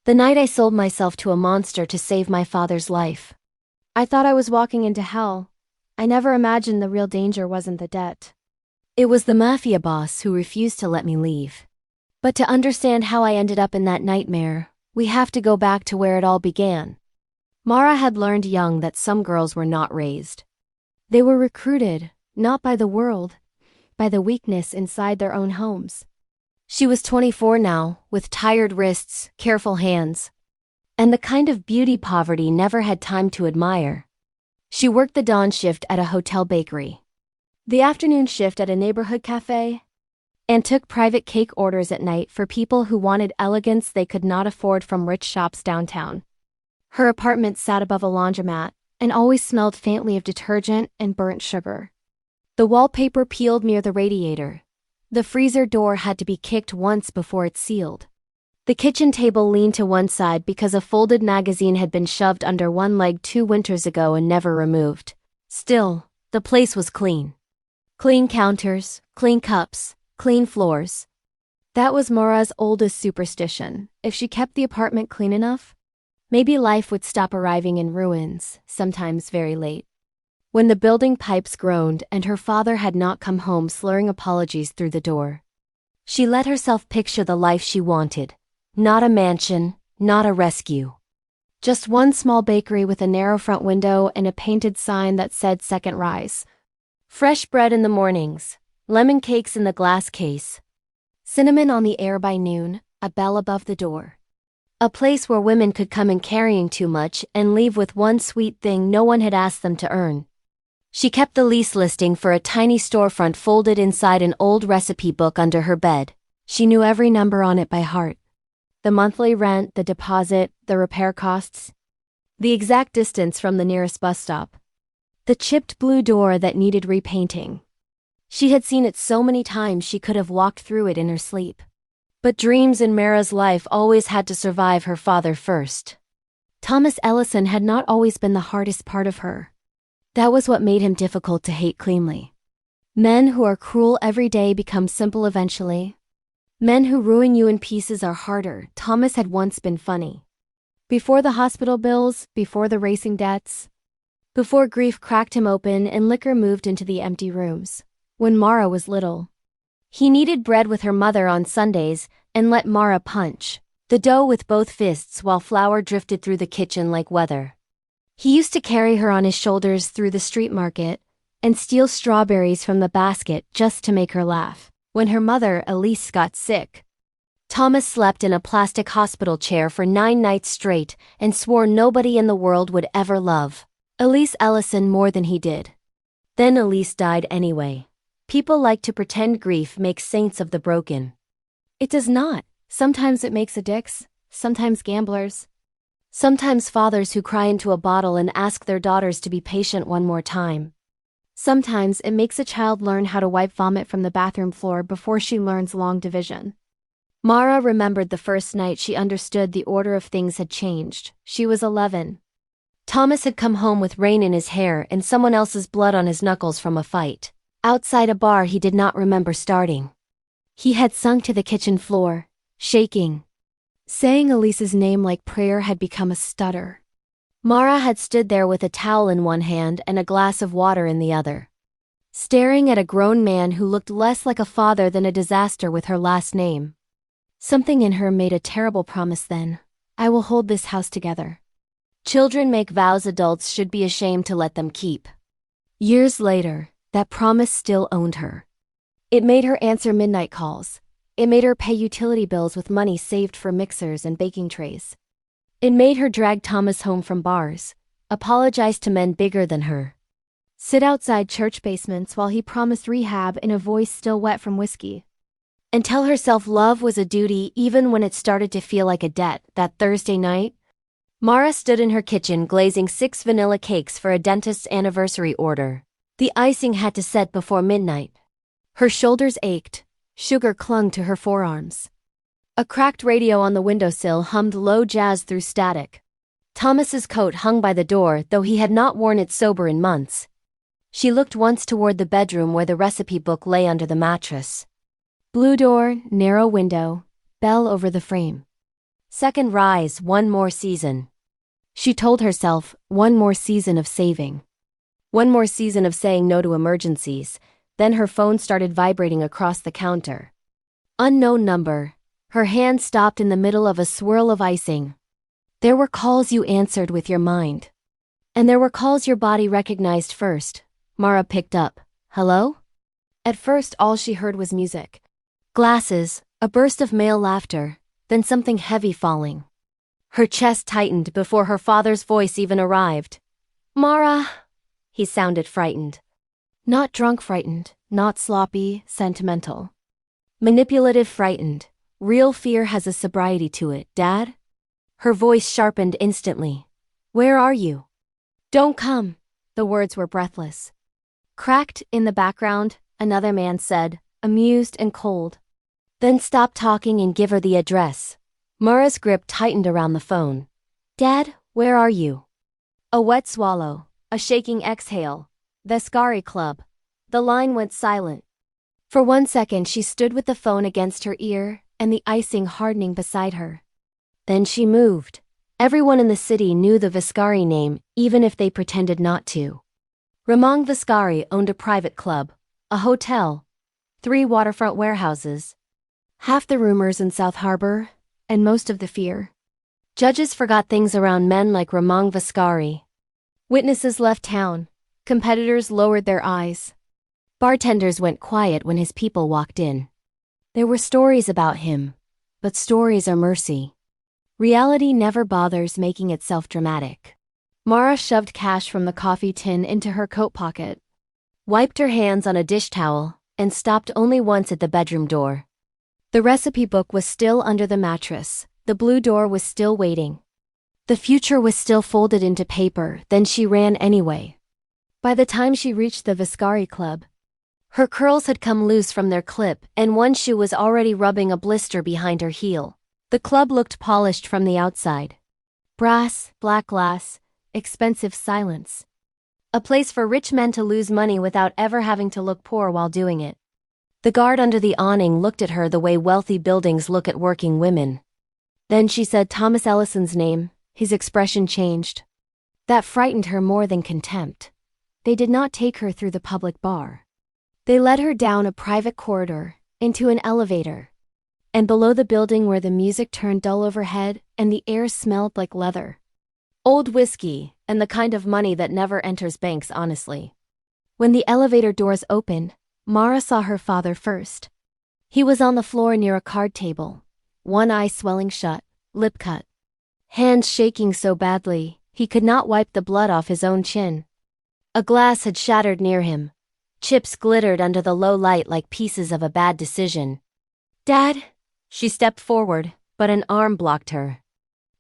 The night I sold myself to a monster to save my father's life. I thought I was walking into hell. I never imagined the real danger wasn't the debt. It was the Mafia boss who refused to let me leave. But to understand how I ended up in that nightmare, we have to go back to where it all began. Mara had learned young that some girls were not raised. They were recruited, not by the world, by the weakness inside their own homes. She was 24 now, with tired wrists, careful hands, and the kind of beauty poverty never had time to admire. She worked the dawn shift at a hotel bakery, the afternoon shift at a neighborhood cafe, and took private cake orders at night for people who wanted elegance they could not afford from rich shops downtown. Her apartment sat above a laundromat and always smelled faintly of detergent and burnt sugar. The wallpaper peeled near the radiator. The freezer door had to be kicked once before it sealed. The kitchen table leaned to one side because a folded magazine had been shoved under one leg 2 winters ago and never removed. Still, the place was clean. Clean counters, clean cups, clean floors. That was Mara's oldest superstition. If she kept the apartment clean enough, maybe life would stop arriving in ruins, sometimes very late. When the building pipes groaned and her father had not come home slurring apologies through the door, she let herself picture the life she wanted. Not a mansion, not a rescue. Just one small bakery with a narrow front window and a painted sign that said second rise. Fresh bread in the mornings, lemon cakes in the glass case, cinnamon on the air by noon, a bell above the door. A place where women could come in carrying too much and leave with one sweet thing no one had asked them to earn. She kept the lease listing for a tiny storefront folded inside an old recipe book under her bed. She knew every number on it by heart. The monthly rent, the deposit, the repair costs, the exact distance from the nearest bus stop, the chipped blue door that needed repainting. She had seen it so many times she could have walked through it in her sleep. But dreams in Mara's life always had to survive her father first. Thomas Ellison had not always been the hardest part of her. That was what made him difficult to hate cleanly. Men who are cruel every day become simple eventually. Men who ruin you in pieces are harder. Thomas had once been funny. Before the hospital bills, before the racing debts, before grief cracked him open and liquor moved into the empty rooms. When Mara was little, he kneaded bread with her mother on Sundays and let Mara punch the dough with both fists while flour drifted through the kitchen like weather. He used to carry her on his shoulders through the street market and steal strawberries from the basket just to make her laugh. When her mother, Elise, got sick, Thomas slept in a plastic hospital chair for 9 nights straight and swore nobody in the world would ever love Elise Ellison more than he did. Then Elise died anyway. People like to pretend grief makes saints of the broken. It does not. Sometimes it makes addicts, sometimes gamblers, sometimes fathers who cry into a bottle and ask their daughters to be patient one more time. Sometimes it makes a child learn how to wipe vomit from the bathroom floor before she learns long division. Mara remembered the first night she understood the order of things had changed. She was 11. Thomas had come home with rain in his hair and someone else's blood on his knuckles from a fight outside a bar he did not remember starting. He had sunk to the kitchen floor, shaking. Saying Elise's name like prayer had become a stutter. Mara had stood there with a towel in one hand and a glass of water in the other, staring at a grown man who looked less like a father than a disaster with her last name. Something in her made a terrible promise then. I will hold this house together. Children make vows adults should be ashamed to let them keep. Years later, that promise still owned her. It made her answer midnight calls. It made her pay utility bills with money saved for mixers and baking trays. It made her drag Thomas home from bars, apologize to men bigger than her, sit outside church basements while he promised rehab in a voice still wet from whiskey, and tell herself love was a duty even when it started to feel like a debt. That Thursday night, Mara stood in her kitchen glazing 6 vanilla cakes for a dentist's anniversary order. The icing had to set before midnight. Her shoulders ached, sugar clung to her forearms. A cracked radio on the windowsill hummed low jazz through static. Thomas's coat hung by the door, though he had not worn it sober in months. She looked once toward the bedroom where the recipe book lay under the mattress. Blue door, narrow window, bell over the frame. Second rise, one more season. She told herself, one more season of saving. One more season of saying no to emergencies. Then her phone started vibrating across the counter. Unknown number. Her hand stopped in the middle of a swirl of icing. There were calls you answered with your mind. And there were calls your body recognized first. Mara picked up. Hello? At first all she heard was music. Glasses, a burst of male laughter, then something heavy falling. Her chest tightened before her father's voice even arrived. Mara! He sounded frightened. Not drunk frightened, not sloppy, sentimental. Manipulative frightened. Real fear has a sobriety to it, Dad? Her voice sharpened instantly. Where are you? Don't come. The words were breathless. Cracked in the background, another man said, amused and cold. Then stop talking and give her the address. Mara's grip tightened around the phone. Dad, where are you? A wet swallow, a shaking exhale. Vescari Club. The line went silent. For 1 second she stood with the phone against her ear and the icing hardening beside her. Then she moved. Everyone in the city knew the Vescari name, even if they pretended not to. Ramon Vescari owned a private club, a hotel, 3 waterfront warehouses. Half the rumors in South Harbor, and most of the fear. Judges forgot things around men like Ramon Vescari. Witnesses left town. Competitors lowered their eyes. Bartenders went quiet when his people walked in. There were stories about him, but stories are mercy. Reality never bothers making itself dramatic. Mara shoved cash from the coffee tin into her coat pocket, wiped her hands on a dish towel, and stopped only once at the bedroom door. The recipe book was still under the mattress. The blue door was still waiting. The future was still folded into paper, then she ran anyway. By the time she reached the Vescari Club, her curls had come loose from their clip and one shoe was already rubbing a blister behind her heel. The club looked polished from the outside. Brass, black glass, expensive silence. A place for rich men to lose money without ever having to look poor while doing it. The guard under the awning looked at her the way wealthy buildings look at working women. Then she said Thomas Ellison's name. His expression changed. That frightened her more than contempt. They did not take her through the public bar. They led her down a private corridor, into an elevator. And below the building where the music turned dull overhead and the air smelled like leather. Old whiskey, and the kind of money that never enters banks honestly. When the elevator doors opened, Mara saw her father first. He was on the floor near a card table, one eye swelling shut, lip cut. Hands shaking so badly, he could not wipe the blood off his own chin. A glass had shattered near him. Chips glittered under the low light like pieces of a bad decision. Dad? She stepped forward, but an arm blocked her.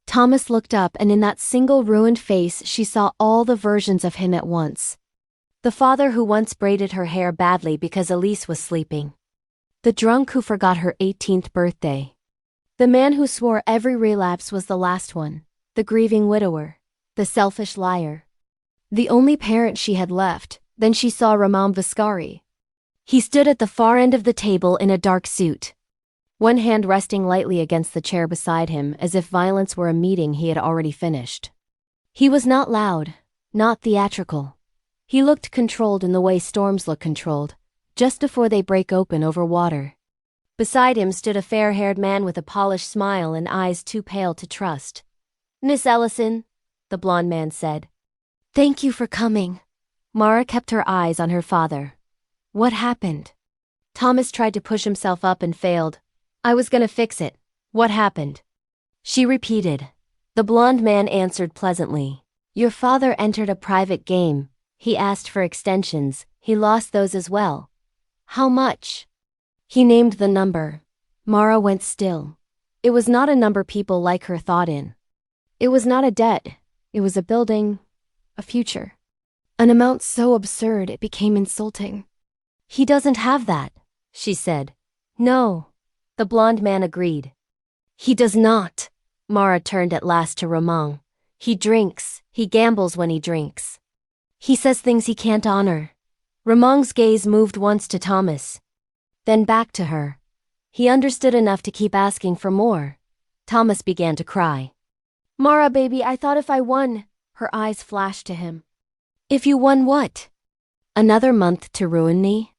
Thomas looked up and in that single ruined face she saw all the versions of him at once. The father who once braided her hair badly because Elise was sleeping. The drunk who forgot her 18th birthday. The man who swore every relapse was the last one. The grieving widower. The selfish liar. The only parent she had left. Then she saw Ramon Vescari. He stood at the far end of the table in a dark suit. One hand resting lightly against the chair beside him as if violence were a meeting he had already finished. He was not loud, not theatrical. He looked controlled in the way storms look controlled, just before they break open over water. Beside him stood a fair-haired man with a polished smile and eyes too pale to trust. Miss Ellison, the blonde man said. Thank you for coming. Mara kept her eyes on her father. What happened? Thomas tried to push himself up and failed. I was gonna fix it. What happened? She repeated. The blonde man answered pleasantly. Your father entered a private game. He asked for extensions. He lost those as well. How much? He named the number. Mara went still. It was not a number people like her thought in. It was not a debt. It was a building, a future. An amount so absurd it became insulting. He doesn't have that, she said. No, the blonde man agreed. He does not. Mara turned at last to Ramon. He drinks. He gambles when he drinks. He says things he can't honor. Ramon's gaze moved once to Thomas, then back to her. He understood enough to keep asking for more. Thomas began to cry. Mara, baby, I thought if I won. Her eyes flashed to him. If you won what? Another month to ruin me?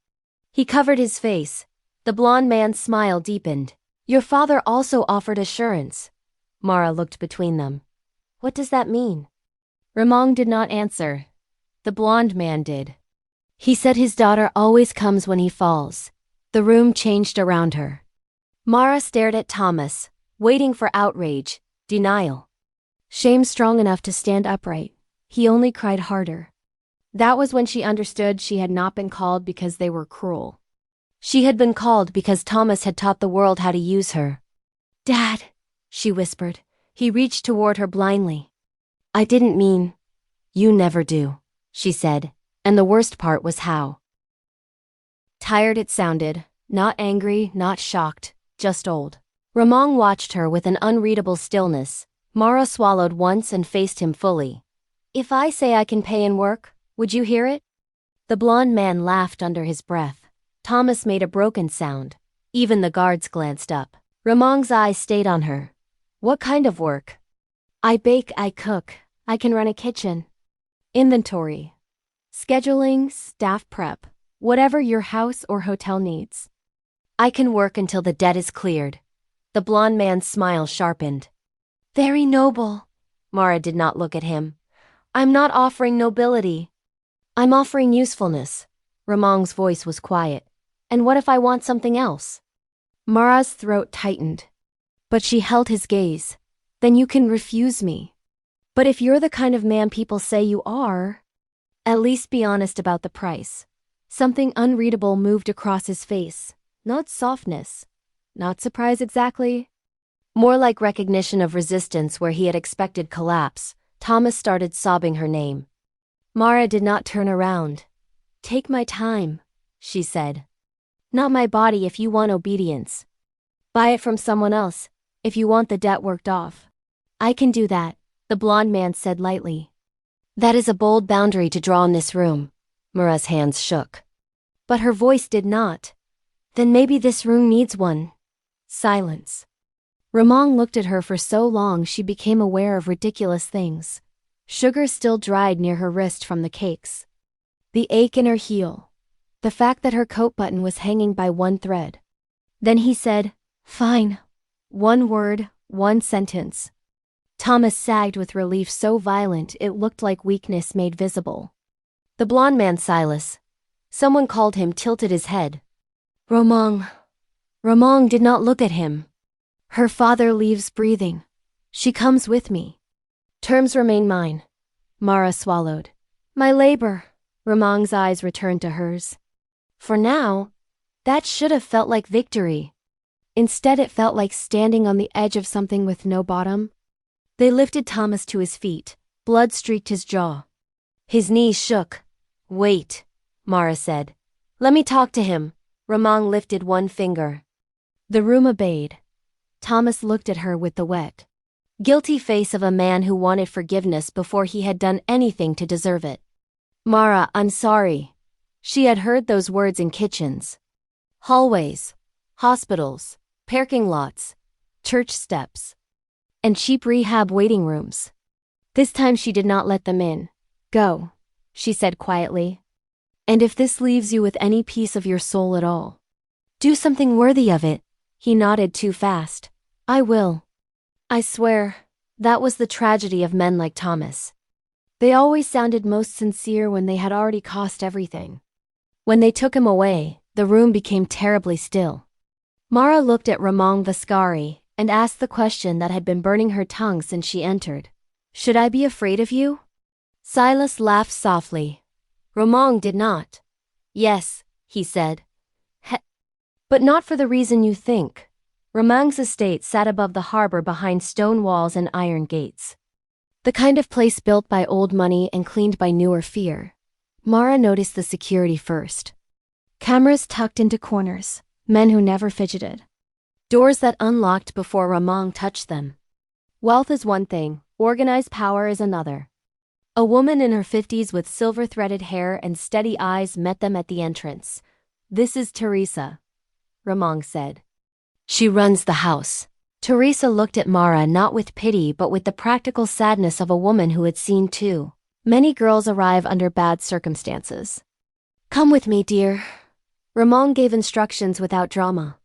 He covered his face. The blond man's smile deepened. Your father also offered assurance. Mara looked between them. What does that mean? Ramon did not answer. The blond man did. He said his daughter always comes when he falls. The room changed around her. Mara stared at Thomas, waiting for outrage, denial. Shame strong enough to stand upright. He only cried harder. That was when she understood she had not been called because they were cruel. She had been called because Thomas had taught the world how to use her. Dad, she whispered. He reached toward her blindly. I didn't mean. You never do, she said, and the worst part was how. Tired it sounded, not angry, not shocked, just old. Ramon watched her with an unreadable stillness. Mara swallowed once and faced him fully. If I say I can pay in work, would you hear it? The blond man laughed under his breath. Thomas made a broken sound. Even the guards glanced up. Ramon's eyes stayed on her. What kind of work? I bake, I cook, I can run a kitchen. Inventory. Scheduling, staff prep, whatever your house or hotel needs. I can work until the debt is cleared. The blond man's smile sharpened. Very noble. Mara did not look at him. I'm not offering nobility. I'm offering usefulness. Ramon's voice was quiet. And what if I want something else? Mara's throat tightened. But she held his gaze. Then you can refuse me. But if you're the kind of man people say you are, at least be honest about the price. Something unreadable moved across his face. Not softness. Not surprise exactly. More like recognition of resistance where he had expected collapse. Thomas started sobbing her name. Mara did not turn around. Take my time, she said. Not my body if you want obedience. Buy it from someone else, if you want the debt worked off. I can do that, the blond man said lightly. That is a bold boundary to draw in this room. Mara's hands shook. But her voice did not. Then maybe this room needs one. Silence. Ramon looked at her for so long she became aware of ridiculous things. Sugar still dried near her wrist from the cakes. The ache in her heel. The fact that her coat button was hanging by one thread. Then he said, Fine. One word, one sentence. Thomas sagged with relief so violent it looked like weakness made visible. The blond man Silas. Someone called him, tilted his head. Ramon. Ramon did not look at him. Her father leaves breathing. She comes with me. Terms remain mine. Mara swallowed. My labor. Ramon's eyes returned to hers. For now, that should have felt like victory. Instead it felt like standing on the edge of something with no bottom. They lifted Thomas to his feet. Blood streaked his jaw. His knees shook. Wait, Mara said. Let me talk to him. Ramon lifted one finger. The room obeyed. Thomas looked at her with the wet, guilty face of a man who wanted forgiveness before he had done anything to deserve it. Mara, I'm sorry. She had heard those words in kitchens, hallways, hospitals, parking lots, church steps, and cheap rehab waiting rooms. This time she did not let them in. Go, she said quietly. And if this leaves you with any piece of your soul at all, do something worthy of it. He nodded too fast. I will. I swear, that was the tragedy of men like Thomas. They always sounded most sincere when they had already cost everything. When they took him away, the room became terribly still. Mara looked at Ramon Vascari and asked the question that had been burning her tongue since she entered. Should I be afraid of you? Silas laughed softly. Ramon did not. Yes, he said. But not for the reason you think. Ramon's estate sat above the harbor behind stone walls and iron gates. The kind of place built by old money and cleaned by newer fear. Mara noticed the security first. Cameras tucked into corners, men who never fidgeted. Doors that unlocked before Ramon touched them. Wealth is one thing, organized power is another. A woman in her 50s with silver-threaded hair and steady eyes met them at the entrance. This is Teresa, Ramon said. She runs the house. Teresa looked at Mara not with pity but with the practical sadness of a woman who had seen too many girls arrive under bad circumstances. Come with me, dear. Ramon gave instructions without drama.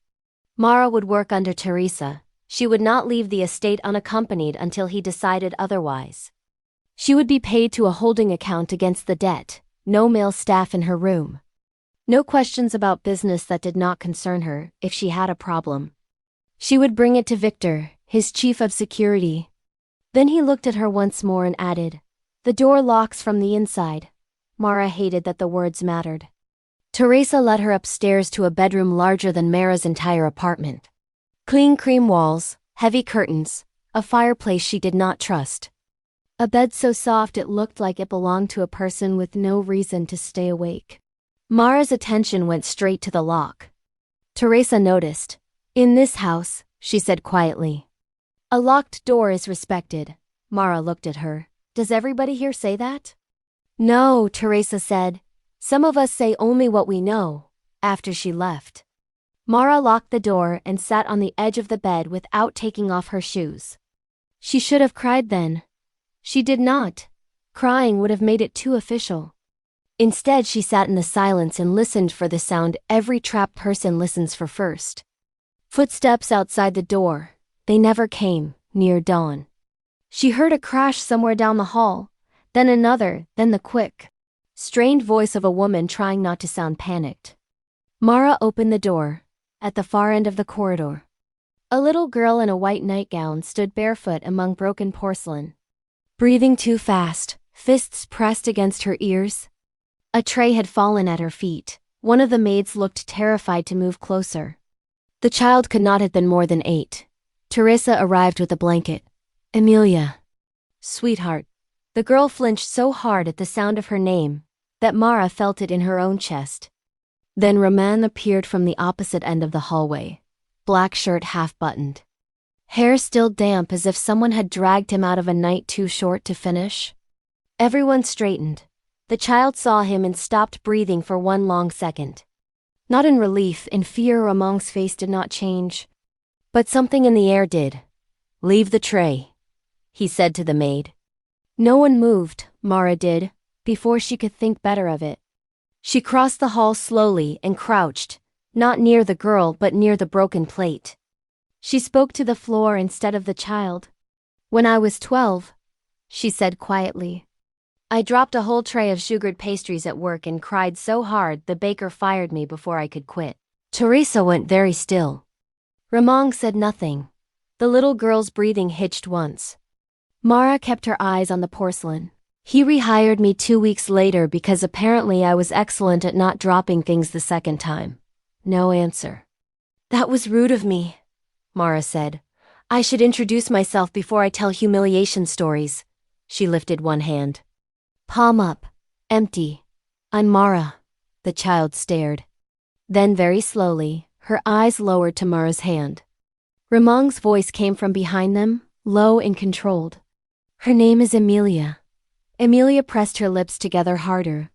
Mara would work under Teresa. She would not leave the estate unaccompanied until he decided otherwise. She would be paid to a holding account against the debt, no male staff in her room. No questions about business that did not concern her. If she had a problem, she would bring it to Victor, his chief of security. Then he looked at her once more and added, "The door locks from the inside." Mara hated that the words mattered. Teresa led her upstairs to a bedroom larger than Mara's entire apartment. Clean cream walls, heavy curtains, a fireplace she did not trust. A bed so soft it looked like it belonged to a person with no reason to stay awake. Mara's attention went straight to the lock. Teresa noticed. "In this house," she said quietly, "a locked door is respected." Mara looked at her. "Does everybody here say that?" "No," Teresa said. "Some of us say only what we know." After she left, Mara locked the door and sat on the edge of the bed without taking off her shoes. She should have cried then. She did not. Crying would have made it too official. Instead, she sat in the silence and listened for the sound every trapped person listens for first. Footsteps outside the door. They never came, near dawn. She heard a crash somewhere down the hall, then another, then the quick, strained voice of a woman trying not to sound panicked. Mara opened the door. At the far end of the corridor, a little girl in a white nightgown stood barefoot among broken porcelain. Breathing too fast, fists pressed against her ears. A tray had fallen at her feet. One of the maids looked terrified to move closer. The child could not have been more than 8. Teresa arrived with a blanket. "Emilia." "Sweetheart." The girl flinched so hard at the sound of her name that Mara felt it in her own chest. Then Roman appeared from the opposite end of the hallway, black shirt half buttoned. Hair still damp as if someone had dragged him out of a night too short to finish. Everyone straightened. The child saw him and stopped breathing for one long second. Not in relief, in fear. Ramon's face did not change. But something in the air did. "Leave the tray," he said to the maid. No one moved. Mara did, before she could think better of it. She crossed the hall slowly and crouched, not near the girl but near the broken plate. She spoke to the floor instead of the child. "When I was 12, she said quietly, "I dropped a whole tray of sugared pastries at work and cried so hard the baker fired me before I could quit." Teresa went very still. Ramon said nothing. The little girl's breathing hitched once. Mara kept her eyes on the porcelain. "He rehired me 2 weeks later because apparently I was excellent at not dropping things the second time." No answer. "That was rude of me," Mara said. "I should introduce myself before I tell humiliation stories." She lifted one hand. Palm up. Empty. "I'm Mara." The child stared. Then very slowly, her eyes lowered to Mara's hand. Ramon's voice came from behind them, low and controlled. "Her name is Emilia." Emilia pressed her lips together harder.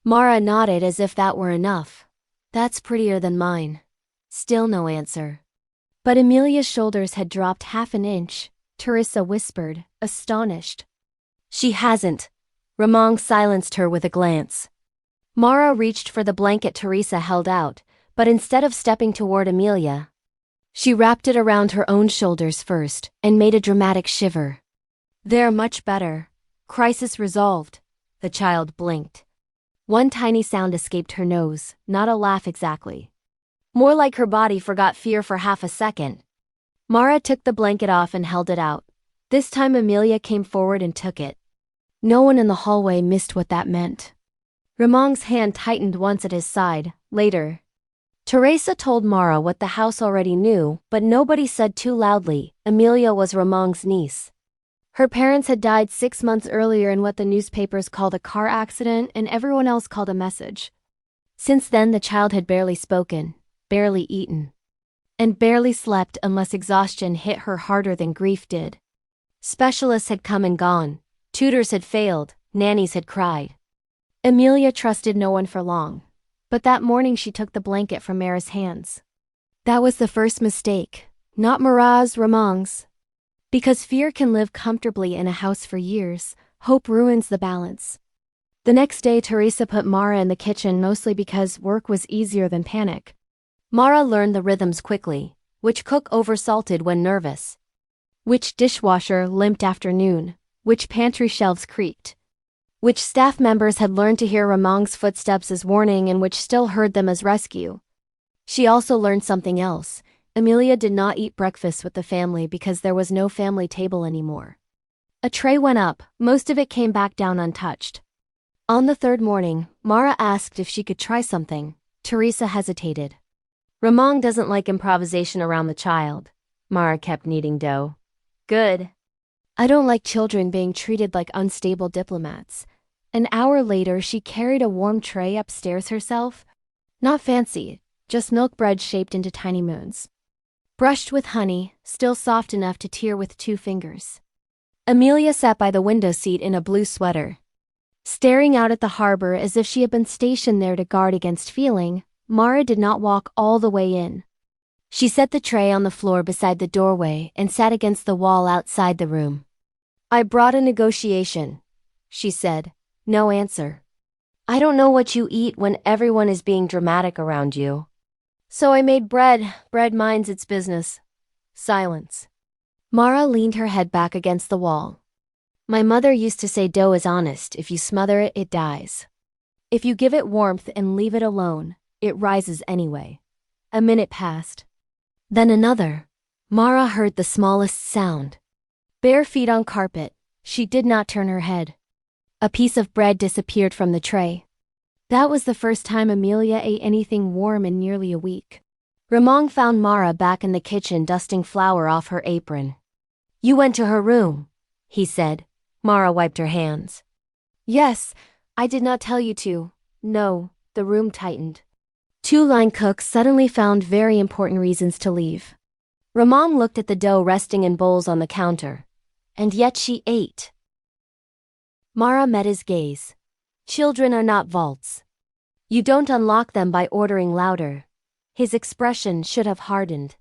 Mara nodded as if that were enough. "That's prettier than mine." Still no answer. But Emilia's shoulders had dropped half an inch. Teresa whispered, astonished. "She hasn't." Ramon silenced her with a glance. Mara reached for the blanket Teresa held out, but instead of stepping toward Emilia, she wrapped it around her own shoulders first and made a dramatic shiver. "They're much better. Crisis resolved." The child blinked. One tiny sound escaped her nose, not a laugh exactly. More like her body forgot fear for half a second. Mara took the blanket off and held it out. This time Emilia came forward and took it. No one in the hallway missed what that meant. Ramon's hand tightened once at his side. Later, Teresa told Mara what the house already knew, but nobody said too loudly. Emilia was Ramon's niece. Her parents had died 6 months earlier in what the newspapers called a car accident and everyone else called a message. Since then the child had barely spoken, barely eaten, and barely slept unless exhaustion hit her harder than grief did. Specialists had come and gone, tutors had failed, nannies had cried. Emilia trusted no one for long, but that morning she took the blanket from Mara's hands. That was the first mistake. Not Mara's, Ramong's. Because fear can live comfortably in a house for years, hope ruins the balance. The next day, Teresa put Mara in the kitchen mostly because work was easier than panic. Mara learned the rhythms quickly, which cook oversalted when nervous, Which dishwasher limped after noon, which pantry shelves creaked, which staff members had learned to hear Ramong's footsteps as warning and which still heard them as rescue. She also learned something else. Amelia did not eat breakfast with the family because there was no family table anymore. A tray went up, most of it came back down untouched. On the third morning, Mara asked if she could try something. Teresa hesitated. Ramon doesn't like improvisation around the child. Mara kept kneading dough. Good. I don't like children being treated like unstable diplomats. An hour later, she carried a warm tray upstairs herself. Not fancy, just milk bread shaped into tiny moons. Brushed with honey, still soft enough to tear with 2 fingers. Amelia sat by the window seat in a blue sweater, staring out at the harbor as if she had been stationed there to guard against feeling. Mara did not walk all the way in. She set the tray on the floor beside the doorway and sat against the wall outside the room. I brought a negotiation, she said. No answer. I don't know what you eat when everyone is being dramatic around you. So I made bread. Bread minds its business. Silence. Mara leaned her head back against the wall. My mother used to say dough is honest. If you smother it, it dies. If you give it warmth and leave it alone, it rises anyway. A minute passed. Then another. Mara heard the smallest sound. Bare feet on carpet. She did not turn her head. A piece of bread disappeared from the tray. That was the first time Amelia ate anything warm in nearly a week. Ramon found Mara back in the kitchen dusting flour off her apron. You went to her room, he said. Mara wiped her hands. Yes, I did not tell you to. No, the room tightened. 2 line cooks suddenly found very important reasons to leave. Ramon looked at the dough resting in bowls on the counter. And yet she ate. Mara met his gaze. Children are not vaults. You don't unlock them by ordering louder. His expression should have hardened.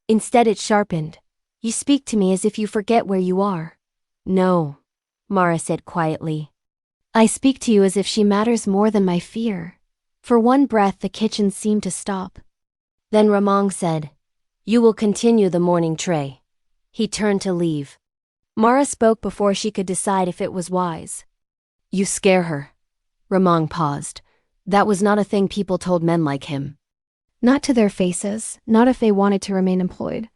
Instead it sharpened. You speak to me as if you forget where you are. No, Mara said quietly. I speak to you as if she matters more than my fear. For one breath the kitchen seemed to stop. Then Ramon said, You will continue the morning tray. He turned to leave. Mara spoke before she could decide if it was wise. You scare her. Ramon paused. That was not a thing people told men like him. Not to their faces, not if they wanted to remain employed.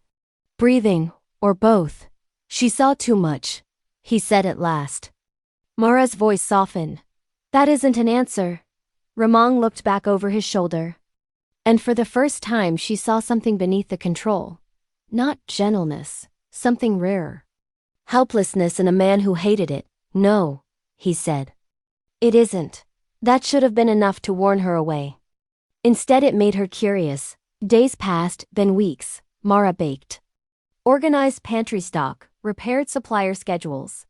Breathing, or both. She saw too much, he said at last. Mara's voice softened. That isn't an answer. Ramon looked back over his shoulder. And for the first time she saw something beneath the control. Not gentleness, something rarer. Helplessness in a man who hated it. No, he said. It isn't. That should have been enough to warn her away. Instead it made her curious. Days passed, then weeks. Mara baked. Organized pantry stock, repaired supplier schedules.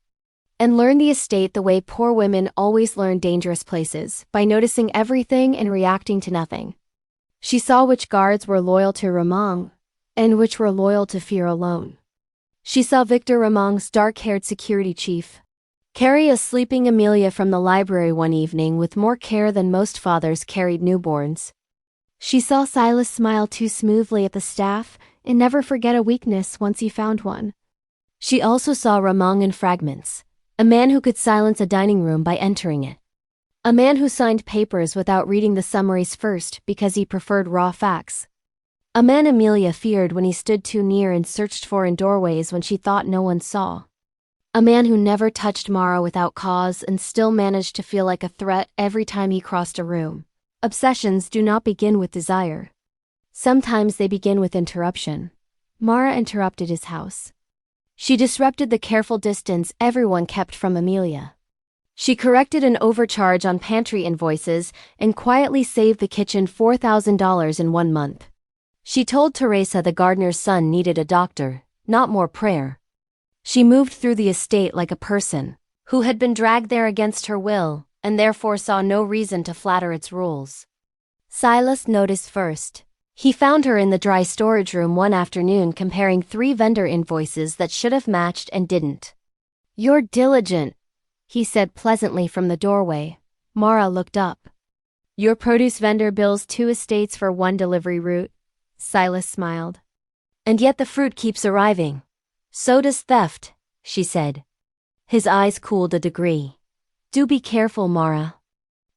And learned the estate the way poor women always learn dangerous places, by noticing everything and reacting to nothing. She saw which guards were loyal to Ramon, and which were loyal to fear alone. She saw Victor Ramon's dark-haired security chief carry a sleeping Amelia from the library one evening with more care than most fathers carried newborns. She saw Silas smile too smoothly at the staff and never forget a weakness once he found one. She also saw Ramon in fragments, a man who could silence a dining room by entering it. A man who signed papers without reading the summaries first because he preferred raw facts. A man Amelia feared when he stood too near and searched for in doorways when she thought no one saw. A man who never touched Mara without cause and still managed to feel like a threat every time he crossed a room. Obsessions do not begin with desire. Sometimes they begin with interruption. Mara interrupted his house. She disrupted the careful distance everyone kept from Amelia. She corrected an overcharge on pantry invoices and quietly saved the kitchen $4,000 in 1 month. She told Teresa the gardener's son needed a doctor, not more prayer. She moved through the estate like a person who had been dragged there against her will and therefore saw no reason to flatter its rules. Silas noticed first. He found her in the dry storage room one afternoon comparing 3 vendor invoices that should have matched and didn't. "You're diligent," he said pleasantly from the doorway. Mara looked up. "Your produce vendor bills 2 estates for 1 delivery route." Silas smiled. "And yet the fruit keeps arriving. So does theft," she said. His eyes cooled a degree. "Do be careful, Mara.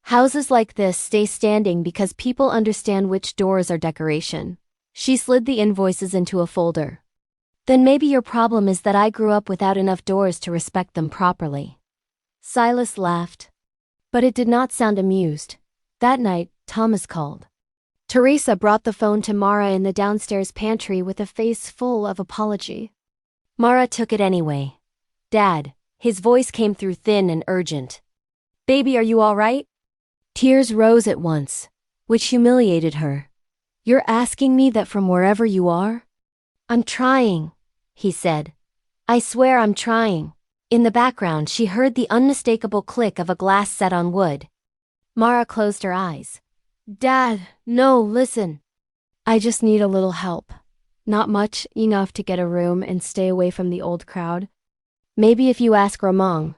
Houses like this stay standing because people understand which doors are decoration." She slid the invoices into a folder. "Then maybe your problem is that I grew up without enough doors to respect them properly." Silas laughed. But it did not sound amused. That night, Thomas called. Teresa brought the phone to Mara in the downstairs pantry with a face full of apology. Mara took it anyway. "Dad," his voice came through thin and urgent. "Baby, are you all right?" Tears rose at once, which humiliated her. "You're asking me that from wherever you are?" "I'm trying," he said. "I swear I'm trying." In the background, she heard the unmistakable click of a glass set on wood. Mara closed her eyes. "Dad, no, listen. "I just need a little help. Not much, enough to get a room and stay away from the old crowd. Maybe if you ask Ramon."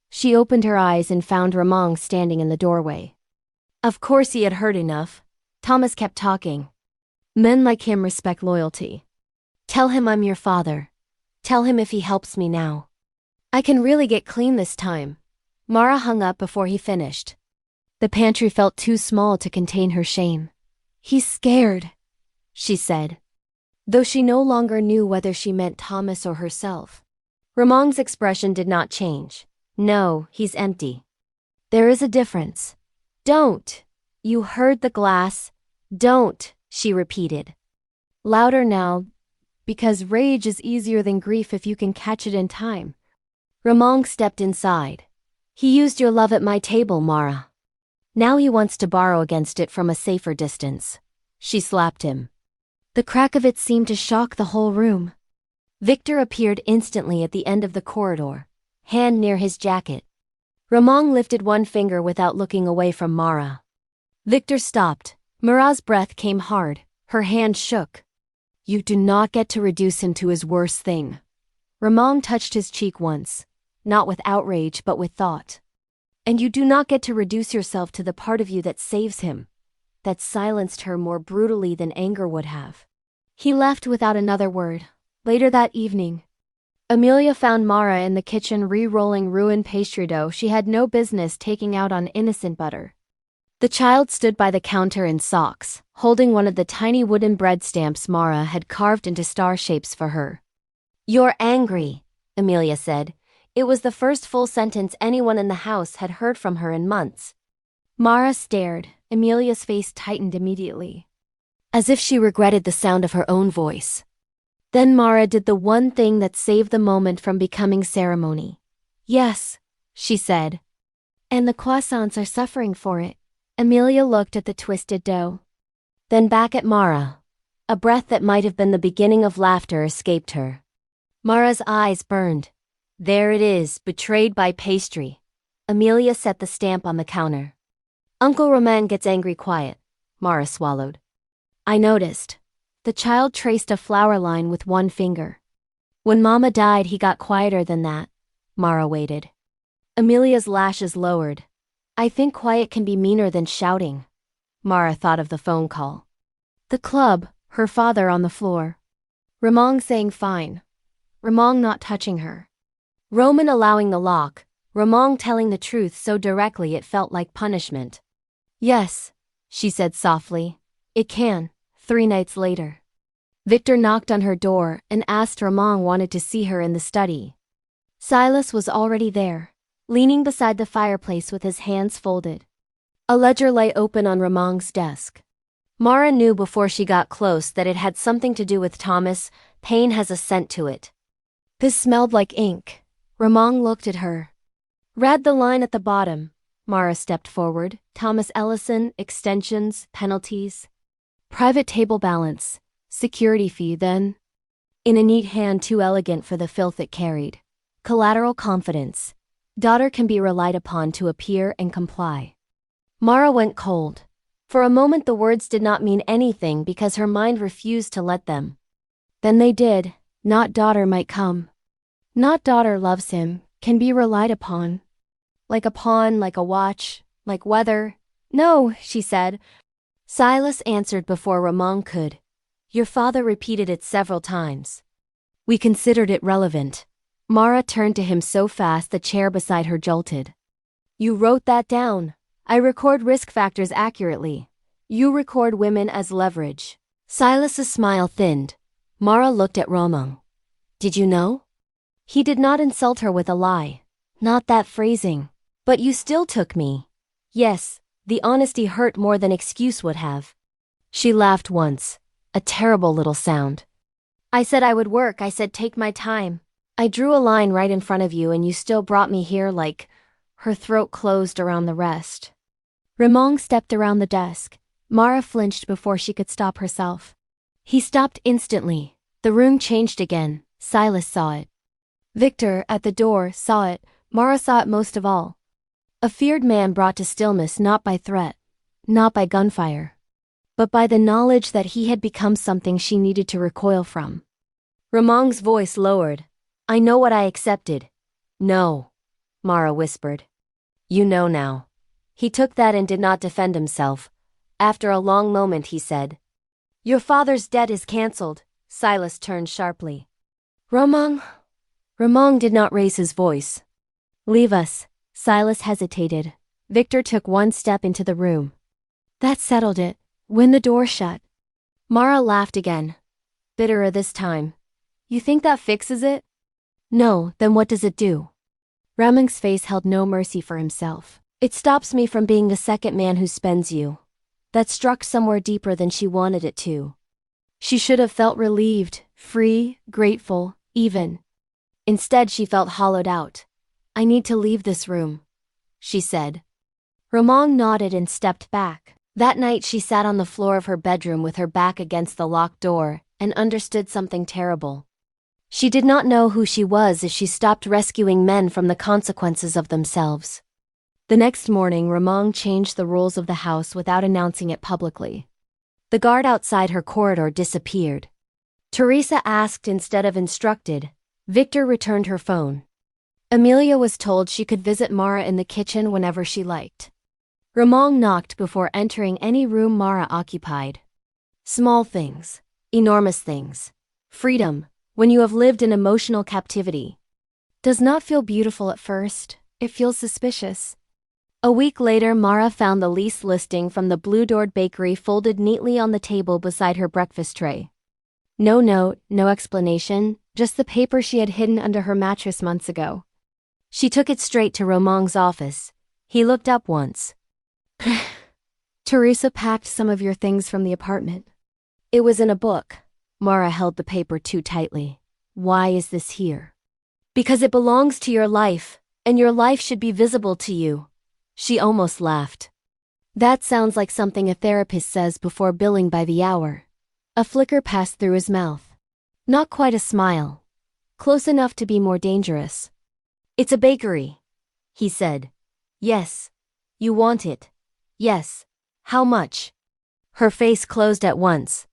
She opened her eyes and found Ramon standing in the doorway. Of course he had heard enough. Thomas kept talking. "Men like him respect loyalty. Tell him I'm your father. Tell him if he helps me now, I can really get clean this time." Mara hung up before he finished. The pantry felt too small to contain her shame. "He's scared," she said, though she no longer knew whether she meant Thomas or herself. Ramon's expression did not change. "No, he's empty. There is a difference." "Don't. You heard the glass. Don't," she repeated. Louder now, "Because rage is easier than grief if you can catch it in time." Ramon stepped inside. "He used your love at my table, Mara. Now he wants to borrow against it from a safer distance." She slapped him. The crack of it seemed to shock the whole room. Victor appeared instantly at the end of the corridor, hand near his jacket. Ramon lifted one finger without looking away from Mara. Victor stopped. Mara's breath came hard, her hand shook. "You do not get to reduce him to his worst thing." Ramon touched his cheek once, not with outrage but with thought. "And you do not get to reduce yourself to the part of you that saves him, that silenced her more brutally than anger would have." He left without another word. Later that evening, Amelia found Mara in the kitchen re-rolling ruined pastry dough she had no business taking out on innocent butter. The child stood by the counter in socks, holding one of the tiny wooden bread stamps Mara had carved into star shapes for her. "You're angry," Amelia said. It was the first full sentence anyone in the house had heard from her in months. Mara stared. Amelia's face tightened immediately, as if she regretted the sound of her own voice. Then Mara did the one thing that saved the moment from becoming ceremony. "Yes," she said. "And the croissants are suffering for it." Amelia looked at the twisted dough. Then back at Mara. A breath that might have been the beginning of laughter escaped her. Mara's eyes burned. "There it is, betrayed by pastry." Amelia set the stamp on the counter. "Uncle Roman gets angry quiet." Mara swallowed. "I noticed." The child traced a flower line with one finger. "When Mama died, he got quieter than that." Mara waited. Amelia's lashes lowered. "I think quiet can be meaner than shouting." Mara thought of the phone call. The club, her father on the floor. Ramon saying fine. Ramon not touching her. Roman allowing the lock. Ramon telling the truth so directly it felt like punishment. "Yes," she said softly. "It can." 3 nights later, Victor knocked on her door and asked Ramon wanted to see her in the study. Silas was already there, leaning beside the fireplace with his hands folded. A ledger lay open on Ramon's desk. Mara knew before she got close that it had something to do with Thomas. Pain has a scent to it. This smelled like ink. Ramon looked at her. "Read the line at the bottom." Mara stepped forward. "Thomas Ellison, extensions, penalties. Private table balance, security fee then." In a neat hand too elegant for the filth it carried. "Collateral confidence. Daughter can be relied upon to appear and comply." Mara went cold. For a moment the words did not mean anything because her mind refused to let them. Then they did. Not daughter might come. Not daughter loves him, can be relied upon. Like a pawn, like a watch, like weather. No, she said. Silas answered before Ramon could. Your father repeated it several times. We considered it relevant. Mara turned to him so fast the chair beside her jolted. You wrote that down. I record risk factors accurately. You record women as leverage. Silas's smile thinned. Mara looked at Ramon. Did you know? He did not insult her with a lie. Not that phrasing. But you still took me. Yes, the honesty hurt more than excuse would have. She laughed once. A terrible little sound. I said I would work, I said take my time. I drew a line right in front of you and you still brought me here like... Her throat closed around the rest. Ramon stepped around the desk. Mara flinched before she could stop herself. He stopped instantly. The room changed again. Silas saw it. Victor, at the door, saw it. Mara saw it most of all. A feared man brought to stillness not by threat, not by gunfire, but by the knowledge that he had become something she needed to recoil from. Ramon's voice lowered. I know what I accepted. No, Mara whispered. You know now. He took that and did not defend himself. After a long moment he said, Your father's debt is cancelled. Silas turned sharply. Ramon did not raise his voice. Leave us. Silas hesitated. Victor took one step into the room. That settled it. When the door shut. Mara laughed again. Bitterer this time. You think that fixes it? No, then what does it do? Ramon's face held no mercy for himself. It stops me from being the second man who spends you. That struck somewhere deeper than she wanted it to. She should have felt relieved, free, grateful, even. Instead she felt hollowed out. I need to leave this room, she said. Ramon nodded and stepped back. That night she sat on the floor of her bedroom with her back against the locked door and understood something terrible. She did not know who she was as she stopped rescuing men from the consequences of themselves. The next morning Ramon changed the rules of the house without announcing it publicly. The guard outside her corridor disappeared. Teresa asked instead of instructed. Victor returned her phone. Amelia was told she could visit Mara in the kitchen whenever she liked. Ramon knocked before entering any room Mara occupied. Small things, enormous things. Freedom, when you have lived in emotional captivity, does not feel beautiful at first, it feels suspicious. A week later Mara found the lease listing from the Blue-Doored Bakery folded neatly on the table beside her breakfast tray. No note, no explanation, just the paper she had hidden under her mattress months ago. She took it straight to Ramon's office. He looked up once. Teresa packed some of your things from the apartment. It was in a book. Mara held the paper too tightly. Why is this here? Because it belongs to your life, and your life should be visible to you. She almost laughed. That sounds like something a therapist says before billing by the hour. A flicker passed through his mouth. Not quite a smile. Close enough to be more dangerous. It's a bakery, he said. Yes. You want it? Yes. How much? Her face closed at once.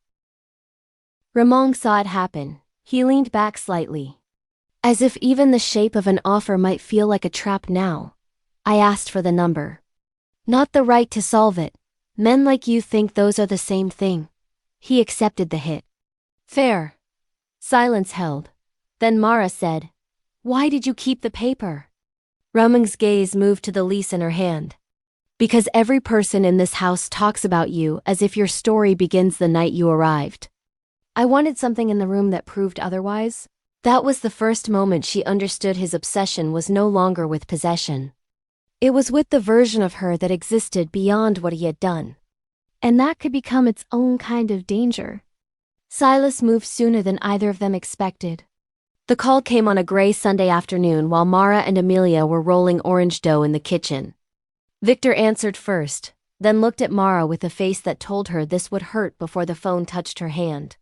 Ramon saw it happen. He leaned back slightly. As if even the shape of an offer might feel like a trap now. I asked for the number. Not the right to solve it. Men like you think those are the same thing. He accepted the hit. Fair. Silence held. Then Mara said, Why did you keep the paper? Ramon's gaze moved to the lease in her hand. Because every person in this house talks about you as if your story begins the night you arrived. I wanted something in the room that proved otherwise. That was the first moment she understood his obsession was no longer with possession. It was with the version of her that existed beyond what he had done. And that could become its own kind of danger. Silas moved sooner than either of them expected. The call came on a gray Sunday afternoon while Mara and Amelia were rolling orange dough in the kitchen. Victor answered first, then looked at Mara with a face that told her this would hurt before the phone touched her hand.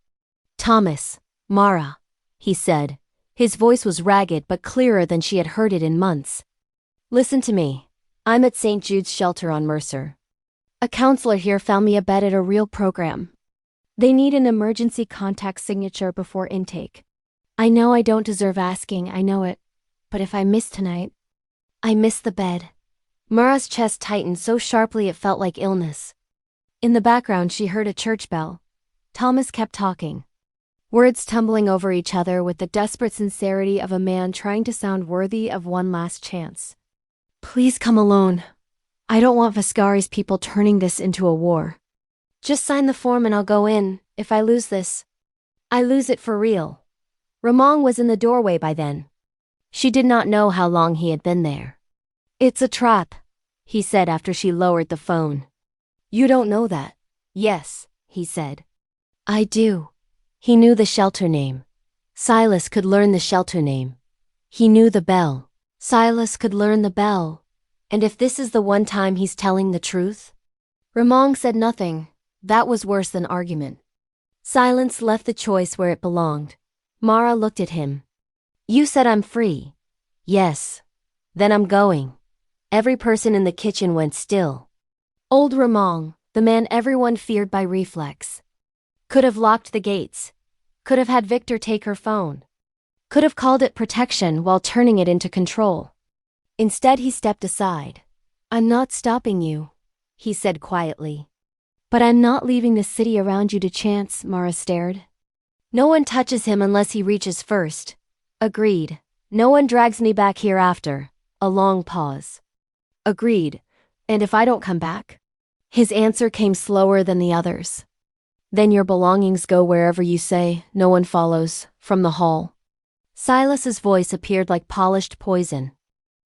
Thomas, Mara, he said. His voice was ragged but clearer than she had heard it in months. Listen to me. I'm at St. Jude's shelter on Mercer. A counselor here found me a bed at a real program. They need an emergency contact signature before intake. I know I don't deserve asking, I know it. But if I miss tonight, I miss the bed. Mara's chest tightened so sharply it felt like illness. In the background, she heard a church bell. Thomas kept talking, words tumbling over each other with the desperate sincerity of a man trying to sound worthy of one last chance. Please come alone. I don't want Vascari's people turning this into a war. Just sign the form and I'll go in. If I lose this, I lose it for real. Ramon was in the doorway by then. She did not know how long he had been there. It's a trap, he said after she lowered the phone. You don't know that. Yes, he said. I do. He knew the shelter name. Silas could learn the shelter name. He knew the bell. Silas could learn the bell. And if this is the one time he's telling the truth? Ramon said nothing. That was worse than argument. Silence left the choice where it belonged. Mara looked at him. You said I'm free. Yes. Then I'm going. Every person in the kitchen went still. Old Ramon, the man everyone feared by reflex, could have locked the gates, could have had Victor take her phone, could have called it protection while turning it into control. Instead, he stepped aside. I'm not stopping you, he said quietly. But I'm not leaving the city around you to chance, Mara stared. No one touches him unless he reaches first. Agreed. No one drags me back here after. A long pause. Agreed. And if I don't come back? His answer came slower than the others. Then your belongings go wherever you say, no one follows, from the hall. Silas's voice appeared like polished poison.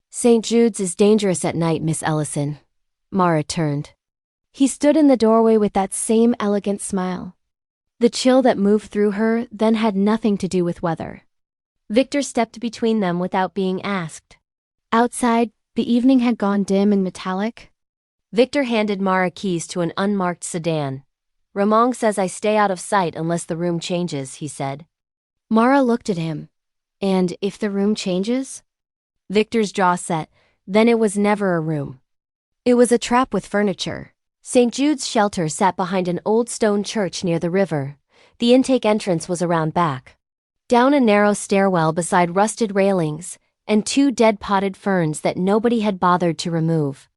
St. Jude's is dangerous at night, Miss Ellison. Mara turned. He stood in the doorway with that same elegant smile. The chill that moved through her then had nothing to do with weather. Victor stepped between them without being asked. Outside, the evening had gone dim and metallic. Victor handed Mara keys to an unmarked sedan. Ramon says I stay out of sight unless the room changes, he said. Mara looked at him. And if the room changes? Victor's jaw set. Then it was never a room. It was a trap with furniture. St. Jude's shelter sat behind an old stone church near the river. The intake entrance was around back. Down a narrow stairwell beside rusted railings, and 2 dead potted ferns that nobody had bothered to remove.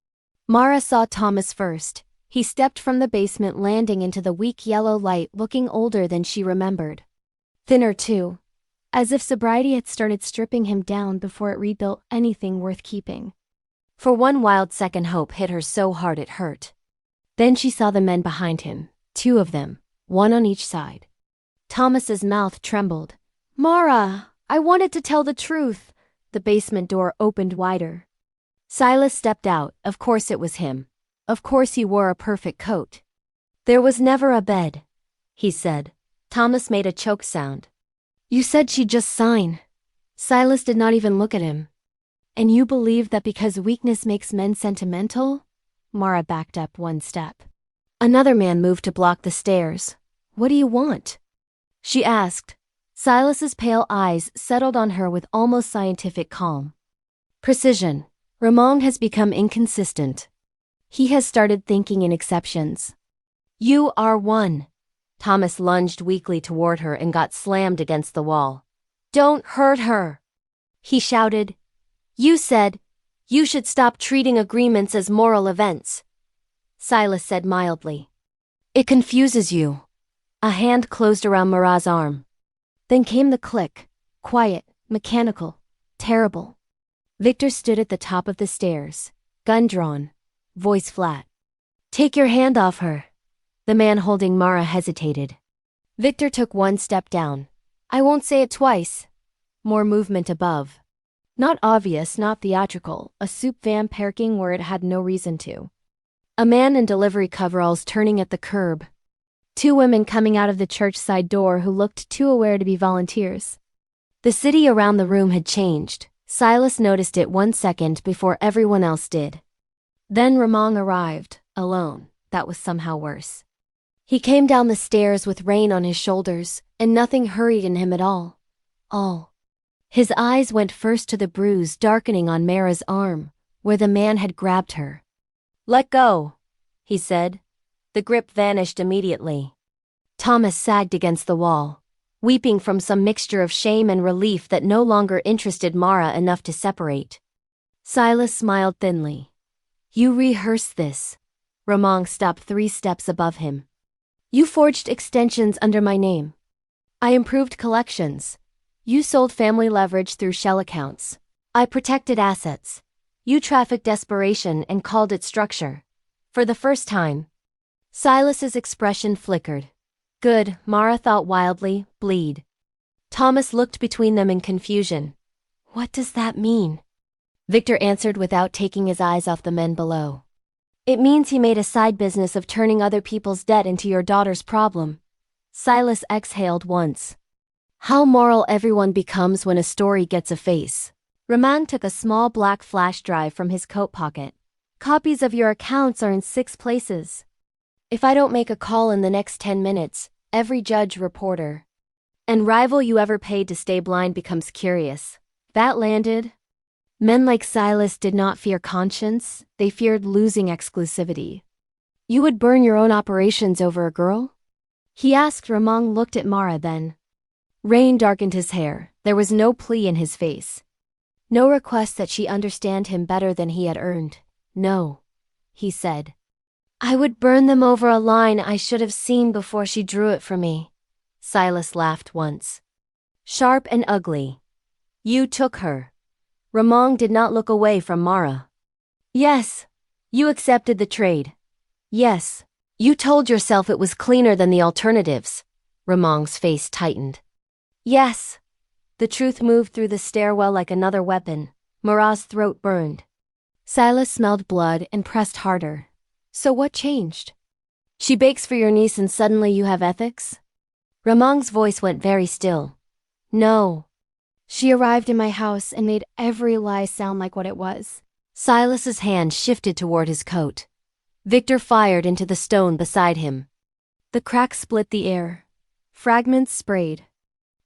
Mara saw Thomas first. He stepped from the basement landing into the weak yellow light looking older than she remembered. Thinner too. As if sobriety had started stripping him down before it rebuilt anything worth keeping. For one wild second hope hit her so hard it hurt. Then she saw the men behind him, 2 of them, one on each side. Thomas's mouth trembled. Mara, I wanted to tell the truth. The basement door opened wider. Silas stepped out. Of course it was him. Of course he wore a perfect coat. There was never a bed, he said. Thomas made a choke sound. You said she'd just sign. Silas did not even look at him. And you believe that because weakness makes men sentimental? Mara backed up 1 step. Another man moved to block the stairs. What do you want? She asked. Silas's pale eyes settled on her with almost scientific calm. Precision. Ramon has become inconsistent. He has started thinking in exceptions. You are one. Thomas lunged weakly toward her and got slammed against the wall. Don't hurt her, he shouted. You said you should stop treating agreements as moral events. Silas said mildly. It confuses you. A hand closed around Mara's arm. Then came the click. Quiet, mechanical, terrible. Victor stood at the top of the stairs, gun drawn, voice flat. Take your hand off her. The man holding Mara hesitated. Victor took 1 step down. I won't say it twice. More movement above. Not obvious, not theatrical, a soup van parking where it had no reason to. A man in delivery coveralls turning at the curb. 2 women coming out of the church side door who looked too aware to be volunteers. The city around the room had changed. Silas noticed it 1 second before everyone else did. Then Ramon arrived, alone. That was somehow worse. He came down the stairs with rain on his shoulders, and nothing hurried in him at all. All. His eyes went first to the bruise darkening on Mara's arm, where the man had grabbed her. Let go, he said. The grip vanished immediately. Thomas sagged against the wall, weeping from some mixture of shame and relief that no longer interested Mara enough to separate. Silas smiled thinly. You rehearsed this. Ramong stopped 3 steps above him. You forged extensions under my name. I improved collections. You sold family leverage through shell accounts. I protected assets. You trafficked desperation and called it structure. For the first time. Silas's expression flickered. Good, Mara thought wildly, bleed. Thomas looked between them in confusion. What does that mean? Victor answered without taking his eyes off the men below. It means he made a side business of turning other people's debt into your daughter's problem. Silas exhaled once. How moral everyone becomes when a story gets a face. Raman took a small black flash drive from his coat pocket. Copies of your accounts are in 6 places. If I don't make a call in the next 10 minutes, every judge, reporter, and rival you ever paid to stay blind becomes curious. That landed? Men like Silas did not fear conscience, they feared losing exclusivity. You would burn your own operations over a girl? He asked. Ramong looked at Mara then. Rain darkened his hair, there was no plea in his face. No request that she understand him better than he had earned. No, he said. I would burn them over a line I should have seen before she drew it for me. Silas laughed once. Sharp and ugly. You took her. Ramong did not look away from Mara. Yes. You accepted the trade. Yes. You told yourself it was cleaner than the alternatives. Ramong's face tightened. Yes. The truth moved through the stairwell like another weapon. Mara's throat burned. Silas smelled blood and pressed harder. So what changed? She bakes for your niece and suddenly you have ethics? Ramong's voice went very still. No. She arrived in my house and made every lie sound like what it was. Silas's hand shifted toward his coat. Victor fired into the stone beside him. The crack split the air. Fragments sprayed.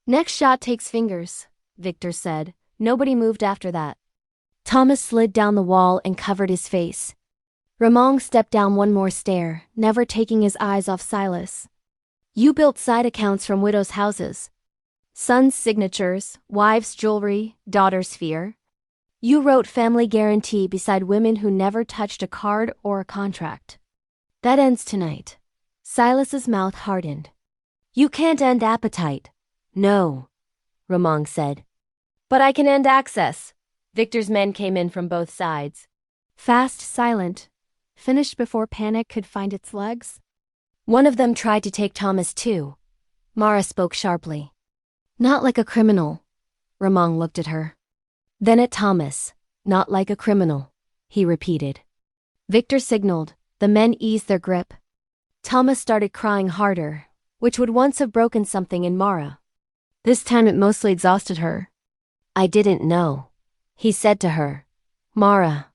Next shot takes fingers, Victor said. Nobody moved after that. Thomas slid down the wall and covered his face. Ramong stepped down one more stair, never taking his eyes off Silas. You built side accounts from widows' houses. Sons' signatures, wives' jewelry, daughters' fear. You wrote family guarantee beside women who never touched a card or a contract. That ends tonight. Silas's mouth hardened. You can't end appetite. No, Ramong said. But I can end access. Victor's men came in from both sides. Fast, silent, finished before panic could find its legs. One of them tried to take Thomas too. Mara spoke sharply. Not like a criminal. Ramong looked at her. Then at Thomas. Not like a criminal, he repeated. Victor signaled. The men eased their grip. Thomas started crying harder, which would once have broken something in Mara. This time it mostly exhausted her. I didn't know, he said to her. Mara.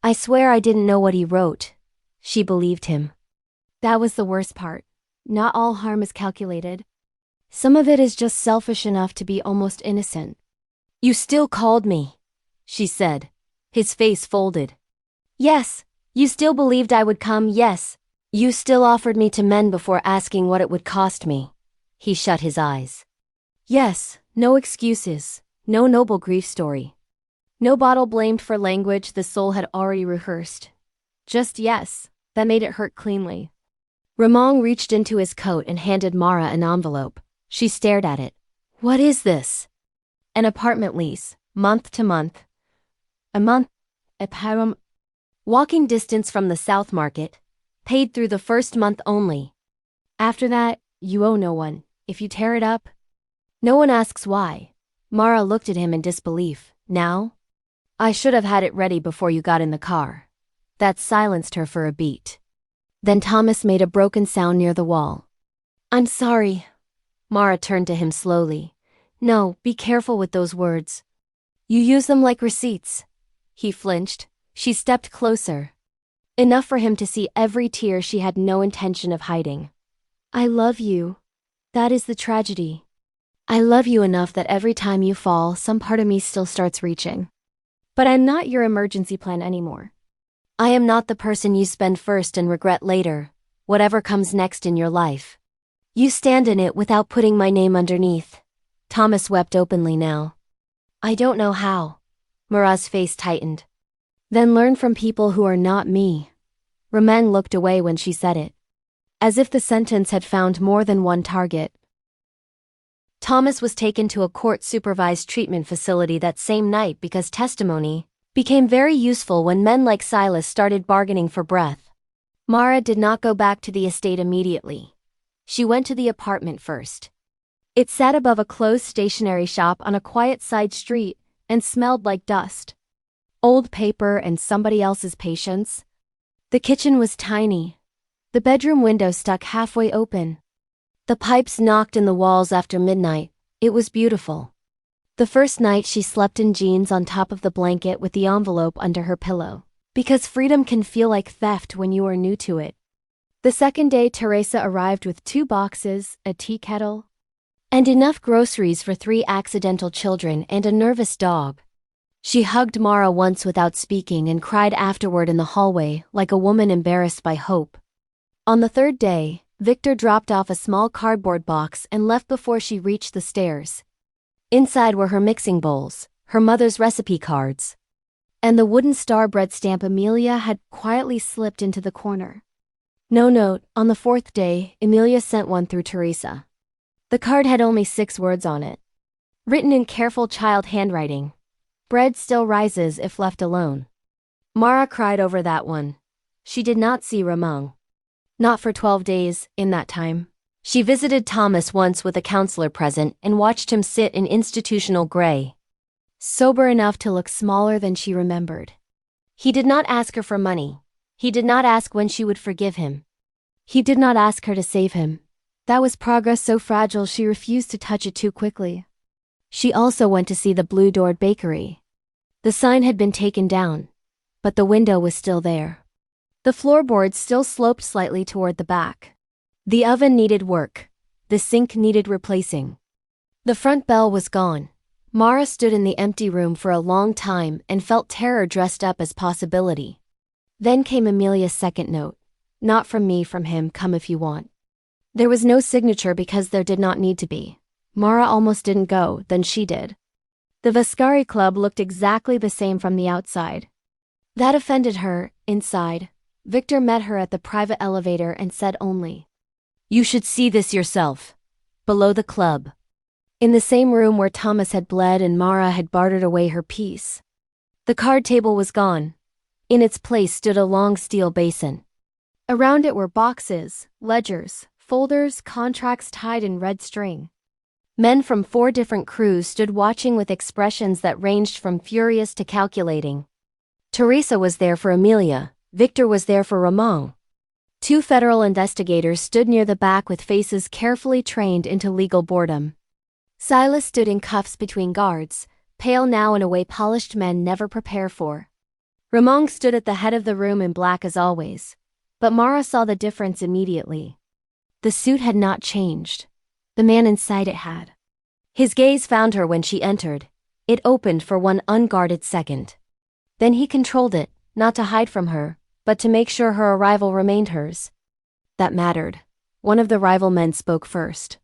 I swear I didn't know what he wrote. She believed him. That was the worst part. Not all harm is calculated. Some of it is just selfish enough to be almost innocent. You still called me, she said. His face folded. Yes, you still believed I would come, yes. You still offered me to men before asking what it would cost me. He shut his eyes. Yes, no excuses, no noble grief story. No bottle blamed for language the soul had already rehearsed. Just yes, that made it hurt cleanly. Ramong reached into his coat and handed Mara an envelope. She stared at it. What is this? An apartment lease, month to month. A month, walking distance from the South Market, paid through the first month only. After that, you owe no one. If you tear it up, no one asks why. Mara looked at him in disbelief. Now? I should have had it ready before you got in the car. That silenced her for a beat. Then Thomas made a broken sound near the wall. I'm sorry. Mara turned to him slowly. No, be careful with those words. You use them like receipts. He flinched. She stepped closer. Enough for him to see every tear she had no intention of hiding. I love you. That is the tragedy. I love you enough that every time you fall, some part of me still starts reaching. But I'm not your emergency plan anymore. I am not the person you spend first and regret later, whatever comes next in your life. You stand in it without putting my name underneath. Thomas wept openly now. I don't know how. Mara's face tightened. Then learn from people who are not me. Romain looked away when she said it, as if the sentence had found more than one target. Thomas was taken to a court-supervised treatment facility that same night because testimony became very useful when men like Silas started bargaining for breath. Mara did not go back to the estate immediately. She went to the apartment first. It sat above a closed stationery shop on a quiet side street and smelled like dust. Old paper and somebody else's patience. The kitchen was tiny. The bedroom window stuck halfway open. The pipes knocked in the walls after midnight. It was beautiful. The first night she slept in jeans on top of the blanket with the envelope under her pillow, because freedom can feel like theft when you are new to it. The second day Teresa arrived with 2 boxes, a tea kettle, and enough groceries for 3 accidental children and a nervous dog. She hugged Mara once without speaking and cried afterward in the hallway like a woman embarrassed by hope. On the third day, Victor dropped off a small cardboard box and left before she reached the stairs. Inside were her mixing bowls, her mother's recipe cards, and the wooden star bread stamp Amelia had quietly slipped into the corner. No note. On the 4th day, Amelia sent one through Teresa. The card had only 6 words on it, written in careful child handwriting. Bread still rises if left alone. Mara cried over that one. She did not see Ramon. Not for 12 days, in that time. She visited Thomas once with a counselor present and watched him sit in institutional gray, sober enough to look smaller than she remembered. He did not ask her for money. He did not ask when she would forgive him. He did not ask her to save him. That was progress so fragile she refused to touch it too quickly. She also went to see the blue-doored bakery. The sign had been taken down, but the window was still there. The floorboards still sloped slightly toward the back. The oven needed work. The sink needed replacing. The front bell was gone. Mara stood in the empty room for a long time and felt terror dressed up as possibility. Then came Amelia's second note. Not from me, from him, come if you want. There was no signature because there did not need to be. Mara almost didn't go, then she did. The Vascari Club looked exactly the same from the outside. That offended her. Inside, Victor met her at the private elevator and said only, "You should see this yourself. Below the club." In the same room where Thomas had bled and Mara had bartered away her peace. The card table was gone. In its place stood a long steel basin. Around it were boxes, ledgers, folders, contracts tied in red string. Men from 4 different crews stood watching with expressions that ranged from furious to calculating. Teresa was there for Amelia. Victor was there for Ramon. 2 federal investigators stood near the back with faces carefully trained into legal boredom. Silas stood in cuffs between guards, pale now in a way polished men never prepare for. Ramon stood at the head of the room in black as always, but Mara saw the difference immediately. The suit had not changed. The man inside it had. His gaze found her when she entered. It opened for one unguarded second. Then he controlled it, not to hide from her, but to make sure her arrival remained hers. That mattered. One of the rival men spoke first.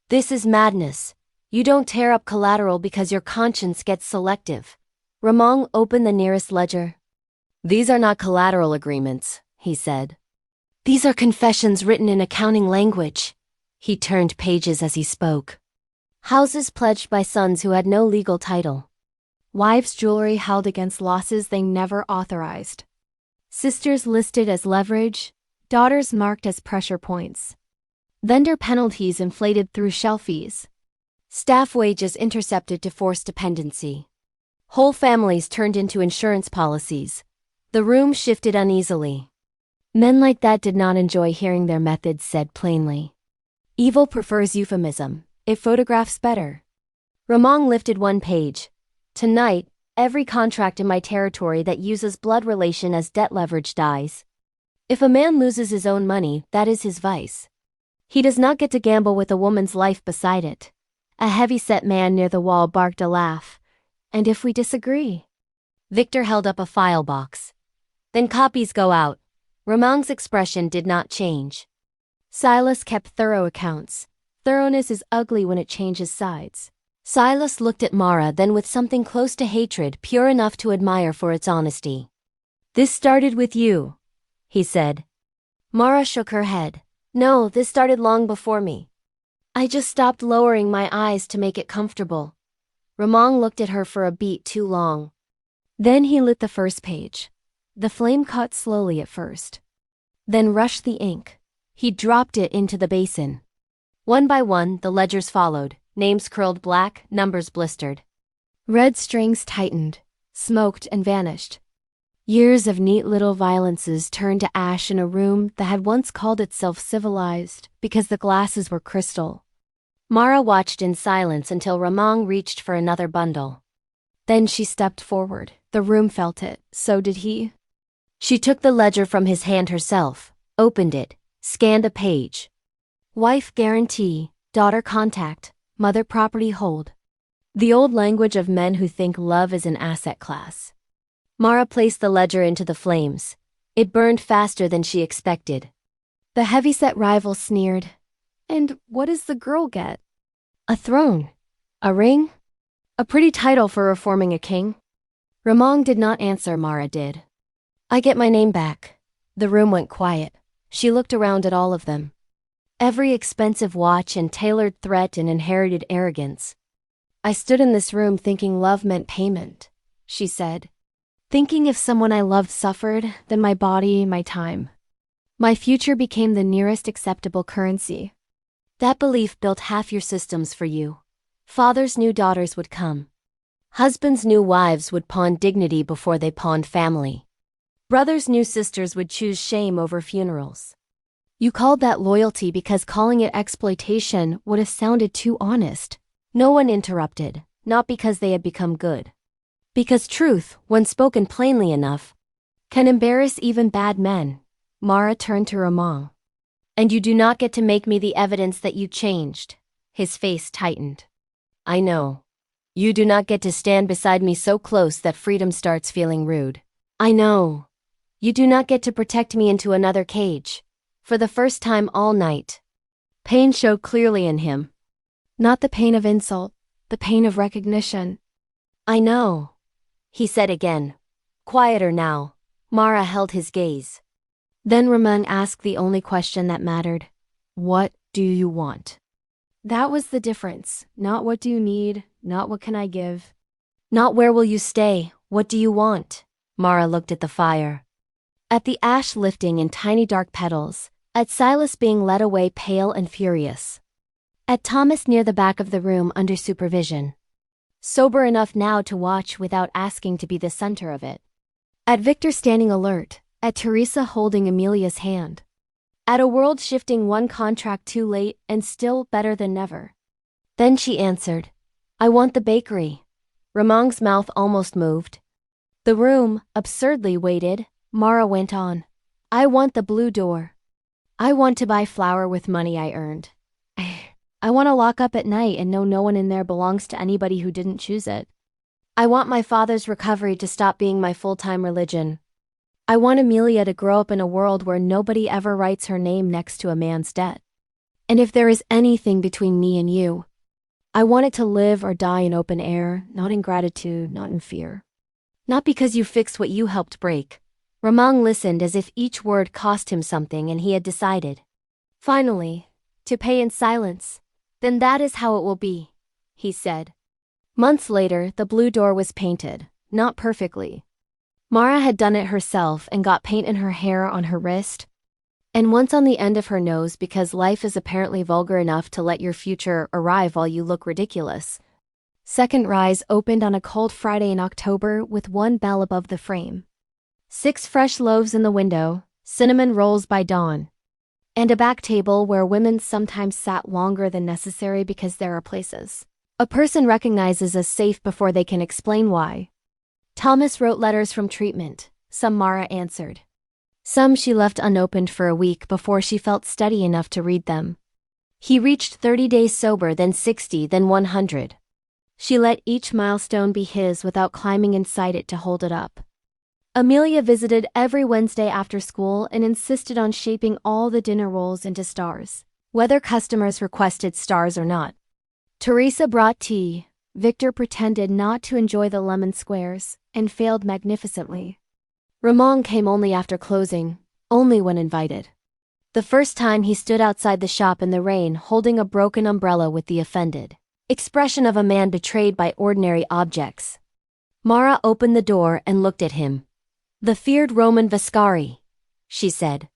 "This is madness. You don't tear up collateral because your conscience gets selective." Ramon opened the nearest ledger. "These are not collateral agreements," he said. "These are confessions written in accounting language." He turned pages as he spoke. Houses pledged by sons who had no legal title. Wives' jewelry held against losses they never authorized. Sisters listed as leverage, daughters marked as pressure points. Vendor penalties inflated through shell fees. Staff wages intercepted to force dependency. Whole families turned into insurance policies. The room shifted uneasily. Men like that did not enjoy hearing their methods said plainly. Evil prefers euphemism. It photographs better. Ramon lifted one page. "Tonight, every contract in my territory that uses blood relation as debt leverage dies. If a man loses his own money, that is his vice. He does not get to gamble with a woman's life beside it." A heavy-set man near the wall barked a laugh. "And if we disagree?" Victor held up a file box. Then copies go out. Ramang's expression did not change. Silas kept thorough accounts. Thoroughness is ugly when it changes sides. Silas looked at Mara, then with something close to hatred, pure enough to admire for its honesty. "This started with you," he said. Mara shook her head. "No, this started long before me. I just stopped lowering my eyes to make it comfortable." Ramang looked at her for a beat too long. Then he lit the first page. The flame caught slowly at first, then rushed the ink. He dropped it into the basin. One by one, the ledgers followed, names curled black, numbers blistered. Red strings tightened, smoked, and vanished. Years of neat little violences turned to ash in a room that had once called itself civilized because the glasses were crystal. Mara watched in silence until Ramang reached for another bundle. Then she stepped forward. The room felt it, so did he. She took the ledger from his hand herself, opened it, scanned a page. Wife guarantee, daughter contact, mother property hold. The old language of men who think love is an asset class. Mara placed the ledger into the flames. It burned faster than she expected. The heavyset rival sneered. "And what does the girl get?" "A throne. A ring? A pretty title for reforming a king." Ramang did not answer, Mara did. "I get my name back." The room went quiet. She looked around at all of them. Every expensive watch and tailored threat and inherited arrogance. "I stood in this room thinking love meant payment," she said. "Thinking if someone I loved suffered, then my body, my time, my future became the nearest acceptable currency." That belief built half your systems for you. Fathers knew daughters would come. Husbands knew wives would pawn dignity before they pawned family. Brothers knew sisters would choose shame over funerals. You called that loyalty because calling it exploitation would have sounded too honest. No one interrupted, not because they had become good. Because truth, when spoken plainly enough, can embarrass even bad men. Mara turned to Ramang. "And you do not get to make me the evidence that you changed." His face tightened. "I know. You do not get to stand beside me so close that freedom starts feeling rude. I know. You do not get to protect me into another cage." For the first time all night, pain showed clearly in him. "Not the pain of insult, the pain of recognition." "I know," he said again, quieter now. Mara held his gaze. Then Ramang asked the only question that mattered. "What do you want?" That was the difference. Not what do you need, not what can I give. Not where will you stay, what do you want? Mara looked at the fire. At the ash lifting in tiny dark petals. At Silas being led away pale and furious. At Thomas near the back of the room under supervision. Sober enough now to watch without asking to be the center of it. At Victor standing alert. At Teresa holding Amelia's hand. At a world shifting one contract too late and still better than never. Then she answered, "I want the bakery." Ramang's mouth almost moved. The room, absurdly waited. Mara went on. "I want the blue door. I want to buy flour with money I earned. I want to lock up at night and know no one in there belongs to anybody who didn't choose it. I want my father's recovery to stop being my full-time religion. I want Amelia to grow up in a world where nobody ever writes her name next to a man's debt. And if there is anything between me and you, I want it to live or die in open air, not in gratitude, not in fear." Not because you fixed what you helped break. Ramang listened as if each word cost him something and he had decided. Finally, to pay in silence. "Then that is how it will be," he said. Months later, the blue door was painted, not perfectly. Mara had done it herself and got paint in her hair, on her wrist, and once on the end of her nose because life is apparently vulgar enough to let your future arrive while you look ridiculous. Second rise opened on a cold Friday in October with one bell above the frame. 6 fresh loaves in the window, cinnamon rolls by dawn. And a back table where women sometimes sat longer than necessary because there are places a person recognizes as safe before they can explain why. Thomas wrote letters from treatment. Some Mara answered. Some she left unopened for a week before she felt steady enough to read them. He reached 30 days sober, then 60, then 100. She let each milestone be his without climbing inside it to hold it up. Amelia visited every Wednesday after school and insisted on shaping all the dinner rolls into stars, whether customers requested stars or not. Teresa brought tea. Victor pretended not to enjoy the lemon squares and failed magnificently. Ramon came only after closing, only when invited. The first time he stood outside the shop in the rain holding a broken umbrella with the offended expression of a man betrayed by ordinary objects. Mara opened the door and looked at him. "The feared Roman Vascari," she said.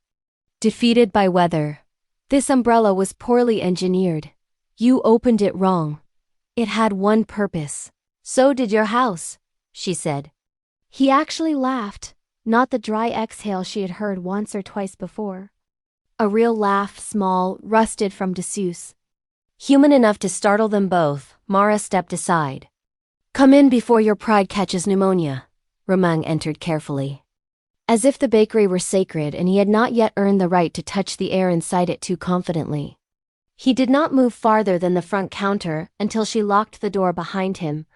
"Defeated by weather. This umbrella was poorly engineered. You opened it wrong. It had one purpose. So did your house," she said. He actually laughed, not the dry exhale she had heard once or twice before. A real laugh, small, rusted from disuse. Human enough to startle them both, Mara stepped aside. "Come in before your pride catches pneumonia." Ramon entered carefully, as if the bakery were sacred and he had not yet earned the right to touch the air inside it too confidently. He did not move farther than the front counter until she locked the door behind him.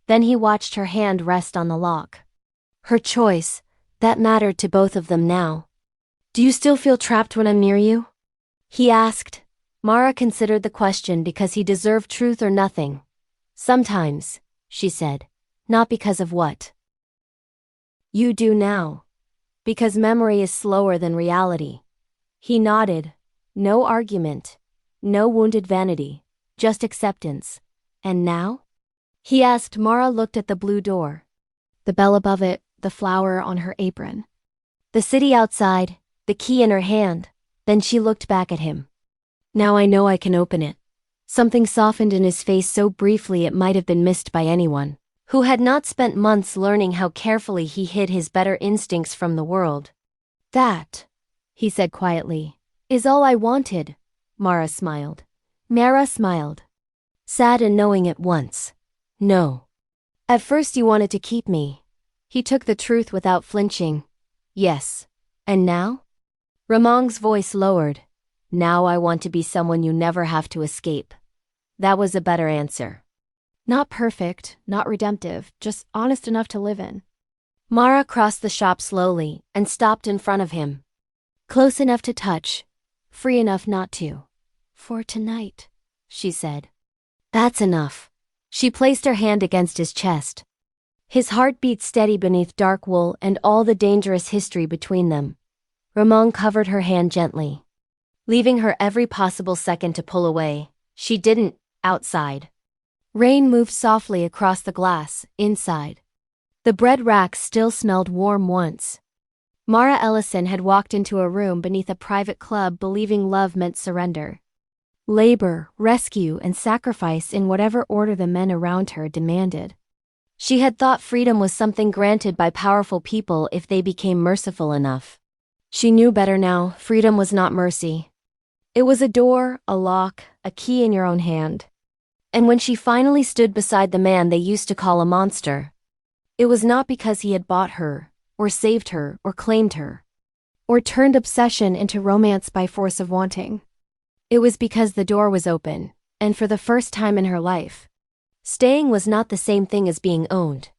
Then he watched her hand rest on the lock. Her choice, that mattered to both of them now. "Do you still feel trapped when I'm near you?" he asked. Mara considered the question because he deserved truth or nothing. "Sometimes," she said. "Not because of what you do now. Because memory is slower than reality." He nodded. No argument. No wounded vanity. Just acceptance. "And now?" he asked. Mara looked at the blue door. The bell above it, the flower on her apron. The city outside, the key in her hand. Then she looked back at him. "Now I know I can open it." Something softened in his face so briefly it might have been missed by anyone who had not spent months learning how carefully he hid his better instincts from the world. "That," he said quietly, "is all I wanted." Mara smiled. Sad and knowing at once. "No. At first you wanted to keep me." He took the truth without flinching. "Yes. And now?" Ramon's voice lowered. "Now I want to be someone you never have to escape." That was a better answer. Not perfect, not redemptive, just honest enough to live in. Mara crossed the shop slowly and stopped in front of him. Close enough to touch, free enough not to. "For tonight," she said. "That's enough." She placed her hand against his chest. His heart beat steady beneath dark wool and all the dangerous history between them. Ramon covered her hand gently, leaving her every possible second to pull away. She didn't. Outside, rain moved softly across the glass. Inside, the bread racks still smelled warm once. Mara Ellison had walked into a room beneath a private club believing love meant surrender. Labor, rescue, and sacrifice in whatever order the men around her demanded. She had thought freedom was something granted by powerful people if they became merciful enough. She knew better now. Freedom was not mercy. It was a door, a lock, a key in your own hand. And when she finally stood beside the man they used to call a monster, it was not because he had bought her, or saved her, or claimed her, or turned obsession into romance by force of wanting. It was because the door was open, and for the first time in her life, staying was not the same thing as being owned.